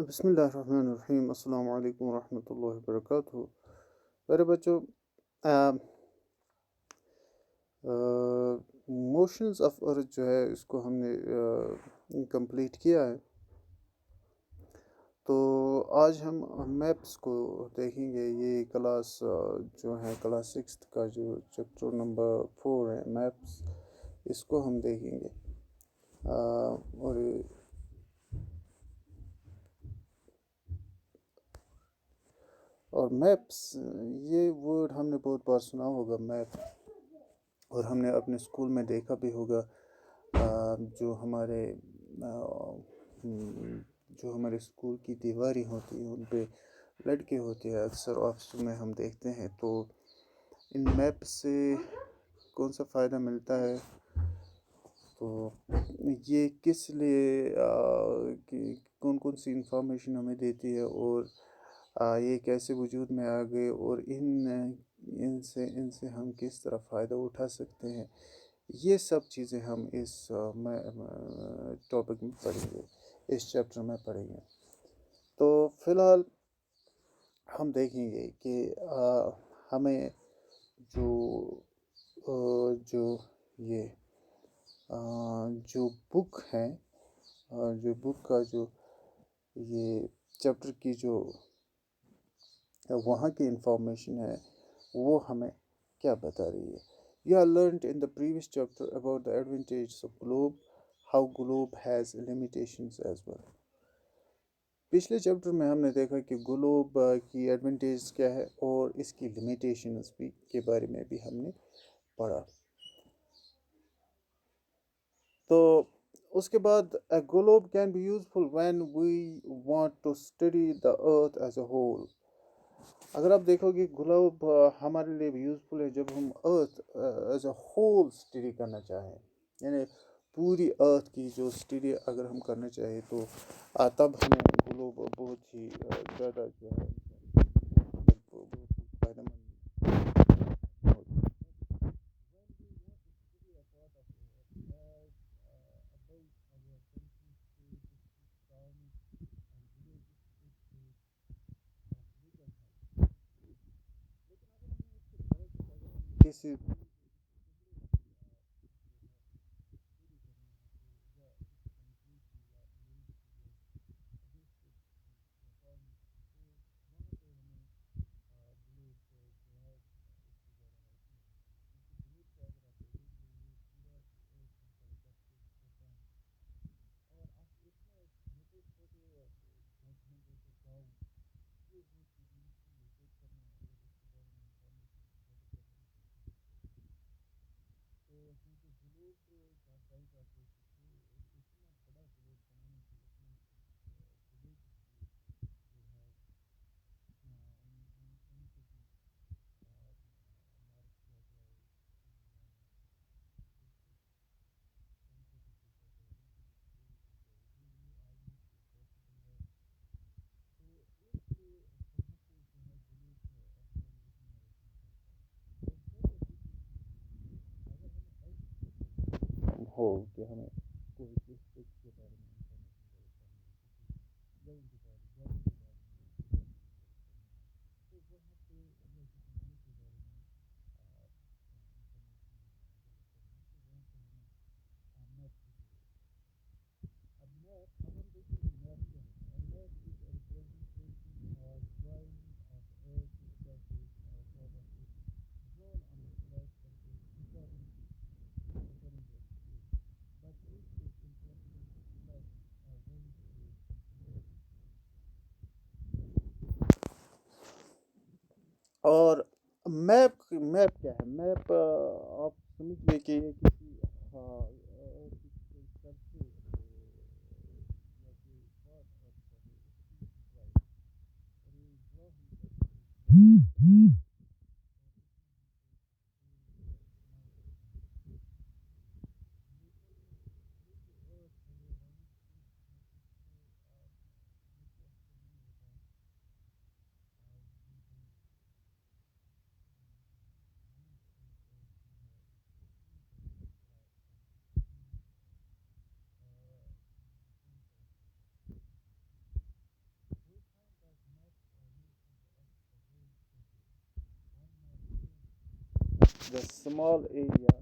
بسم اللہ الرحمن الرحیم، السلام علیکم ورحمۃ اللہ وبرکاتہ۔ میرے بچوں، موشنز آف ارتھ جو ہے اس کو ہم نے کمپلیٹ کیا ہے، تو آج ہم میپس کو دیکھیں گے۔ یہ کلاس جو ہے کلاس 6 کا جو چیپٹر نمبر 4 ہے میپس، اس کو ہم دیکھیں گے۔ اور میپس، یہ ورڈ ہم نے بہت بار سنا ہوگا میپ، اور ہم نے اپنے اسکول میں دیکھا بھی ہوگا۔ جو ہمارے اسکول کی دیواریں ہوتی ہیں ان پہ لڑکے ہوتے ہیں، اکثر آفس میں ہم دیکھتے ہیں۔ تو ان میپ سے کون سا فائدہ ملتا ہے، تو یہ کس لیے کون کون سی انفارمیشن ہمیں دیتی ہے، اور یہ کیسے وجود میں آ گئے، اور ان سے ہم کس طرح فائدہ اٹھا سکتے ہیں، یہ سب چیزیں ہم اس ٹاپک میں پڑھیں گے، اس چیپٹر میں پڑھیں گے۔ تو فی الحال ہم دیکھیں گے کہ ہمیں جو بک ہے، جو بک کا جو یہ چیپٹر کی جو وہاں کی انفارمیشن ہے، وہ ہمیں کیا بتا رہی ہے۔ You have learned in the previous chapter about the advantages of globe, how globe has limitations as well. پچھلے چیپٹر میں ہم نے دیکھا کہ گلوب کی ایڈوانٹیجز کیا ہے، اور اس کی لمیٹیشنز بھی کے بارے میں بھی ہم نے پڑھا۔ تو اس کے بعد a globe can be useful when we want to study the earth as a whole. اگر آپ دیکھو گے گلوب ہمارے لیے بھی یوزفل ہے جب ہم ارتھ ایز اے ہول اسٹڈی کرنا چاہیں، یعنی پوری ارتھ کی جو اسٹڈی اگر ہم کرنا چاہیں تو تب ہمیں گلوب بہت ہی زیادہ جو ہے بہت ہی فائدہ مند کسی ہو کہ ہمیں کوئی ڈسٹرکٹ کے بارے میں اور میپ کیا ہے؟ میپ آپ سمجھیے کہ یہ کسی the small area.